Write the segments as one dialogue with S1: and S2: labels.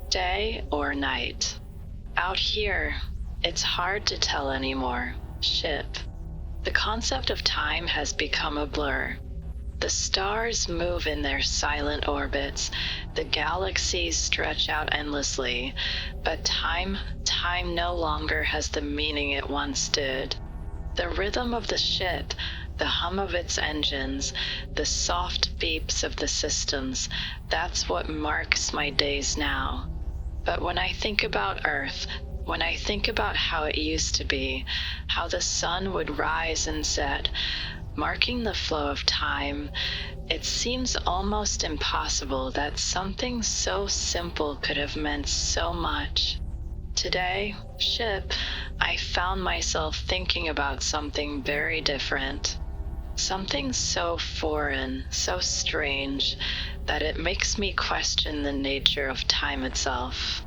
S1: Day or night? Out here, it's hard to tell anymore. Ship. The concept of time has become a blur. The stars move in their silent orbits, the galaxies stretch out endlessly, but time no longer has the meaning it once did. The rhythm of the ship, the hum of its engines, the soft beeps of the systems, that's what marks my days now. But when I think about Earth, when I think about how it used to be, how the sun would rise and set, marking the flow of time, it seems almost impossible that something so simple could have meant so much. Today, ship, I found myself thinking about something very different. Something so foreign, so strange, that it makes me question the nature of time itself.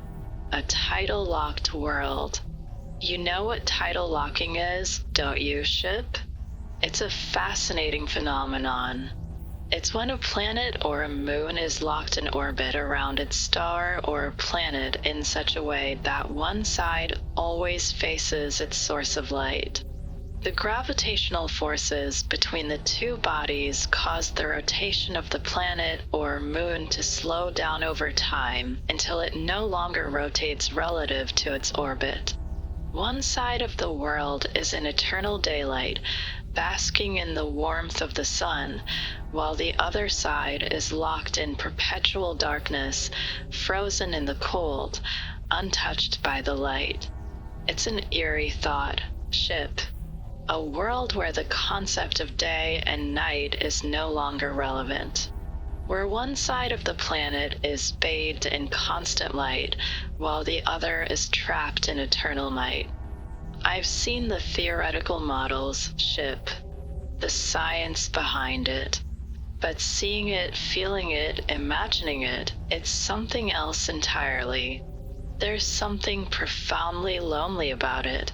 S1: A tidal-locked world. You know what tidal locking is, don't you, ship? It's a fascinating phenomenon. It's when a planet or a moon is locked in orbit around its star or a planet in such a way that one side always faces its source of light. The gravitational forces between the two bodies cause the rotation of the planet or moon to slow down over time until it no longer rotates relative to its orbit. One side of the world is in eternal daylight, basking in the warmth of the sun, while the other side is locked in perpetual darkness, frozen in the cold, untouched by the light. It's an eerie thought, ship. A world where the concept of day and night is no longer relevant. Where one side of the planet is bathed in constant light, while the other is trapped in eternal night. I've seen the theoretical models, ship, the science behind it, but seeing it, feeling it, imagining it, it's something else entirely. There's something profoundly lonely about it.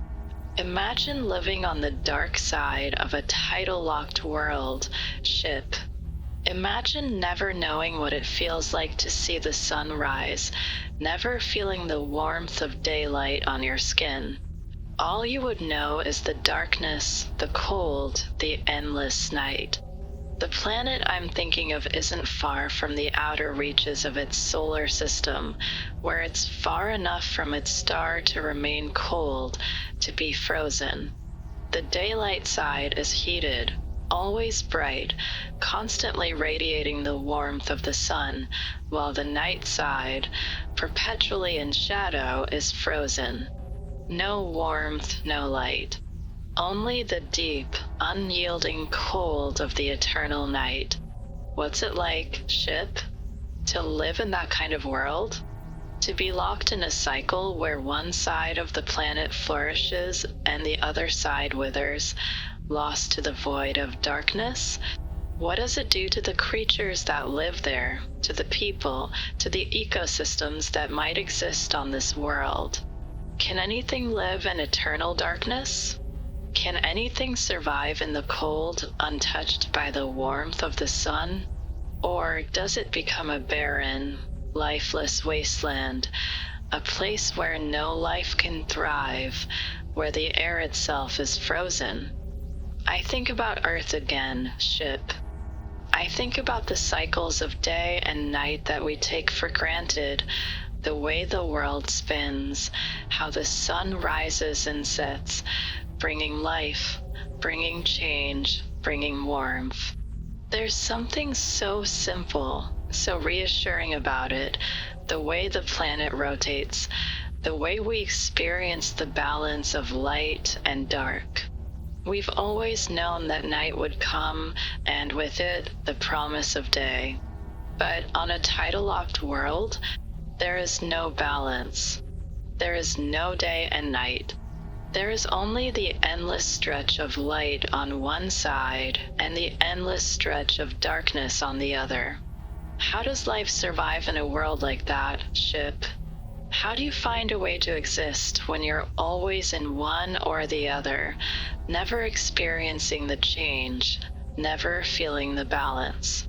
S1: Imagine living on the dark side of a tidal-locked world, ship. Imagine never knowing what it feels like to see the sun rise, never feeling the warmth of daylight on your skin. All you would know is the darkness, the cold, the endless night. The planet I'm thinking of isn't far from the outer reaches of its solar system, where it's far enough from its star to remain cold, to be frozen. The daylight side is heated, always bright, constantly radiating the warmth of the sun, while the night side, perpetually in shadow, is frozen. No warmth, no light. Only the deep, unyielding cold of the eternal night. What's it like, ship? To live in that kind of world? To be locked in a cycle where one side of the planet flourishes and the other side withers, lost to the void of darkness? What does it do to the creatures that live there, to the people, to the ecosystems that might exist on this world? Can anything live in eternal darkness? Can anything survive in the cold, untouched by the warmth of the sun? Or does it become a barren, lifeless wasteland, a place where no life can thrive, where the air itself is frozen? I think about Earth again, ship. I think about the cycles of day and night that we take for granted, the way the world spins, how the sun rises and sets, bringing life, bringing change, bringing warmth. There's something so simple, so reassuring about it, the way the planet rotates, the way we experience the balance of light and dark. We've always known that night would come, and with it, the promise of day. But on a tidal-locked world, there is no balance. There is no day and night. There is only the endless stretch of light on one side and the endless stretch of darkness on the other. How does life survive in a world like that, ship? How do you find a way to exist when you're always in one or the other, never experiencing the change, never feeling the balance?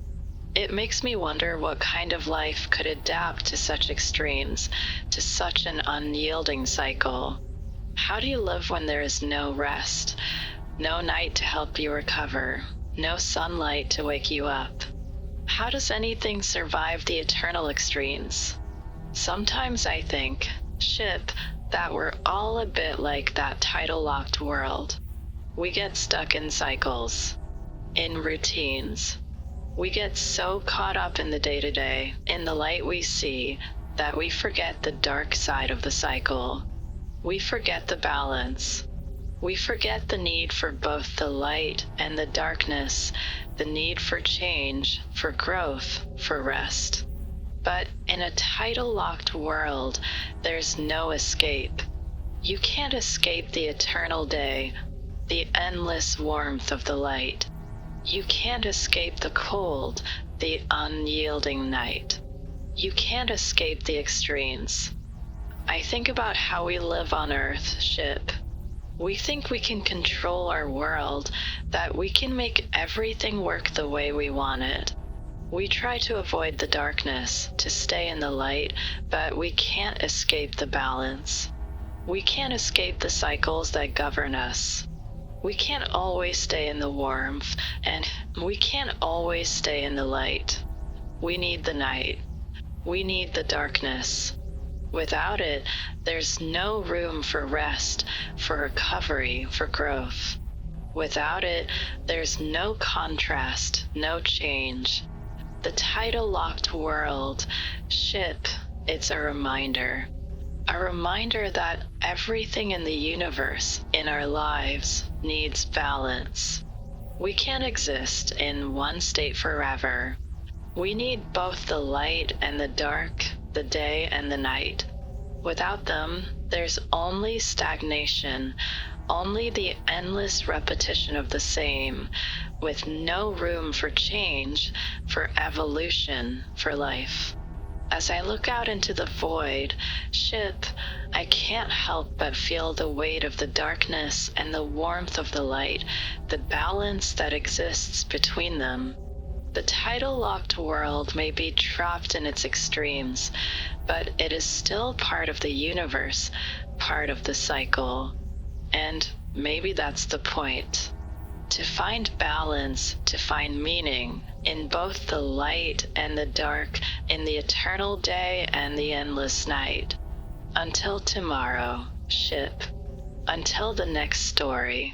S1: It makes me wonder what kind of life could adapt to such extremes, to such an unyielding cycle. How do you live when there is no rest, no night to help you recover, no sunlight to wake you up? How does anything survive the eternal extremes? Sometimes I think, ship, that we're all a bit like that tidal-locked world. We get stuck in cycles, in routines. We get so caught up in the day-to-day, in the light we see, that we forget the dark side of the cycle. We forget the balance. We forget the need for both the light and the darkness, the need for change, for growth, for rest. But in a tidal-locked world, there's no escape. You can't escape the eternal day, the endless warmth of the light. You can't escape the cold, the unyielding night. You can't escape the extremes. I think about how we live on Earth, ship. We think we can control our world, that we can make everything work the way we want it. We try to avoid the darkness, to stay in the light, but we can't escape the balance. We can't escape the cycles that govern us. We can't always stay in the warmth, and we can't always stay in the light. We need the night. We need the darkness. Without it, there's no room for rest, for recovery, for growth. Without it, there's no contrast, no change. The tidal-locked world, ship, it's a reminder that everything in the universe, in our lives, needs balance. We can't exist in one state forever. We need both the light and the dark, the day and the night. Without them, there's only stagnation, only the endless repetition of the same, with no room for change, for evolution, for life. As I look out into the void, ship, I can't help but feel the weight of the darkness and the warmth of the light, the balance that exists between them. The tidal-locked world may be trapped in its extremes, but it is still part of the universe, part of the cycle. And maybe that's the point. To find balance, to find meaning in both the light and the dark, in the eternal day and the endless night. Until tomorrow, ship. Until the next story.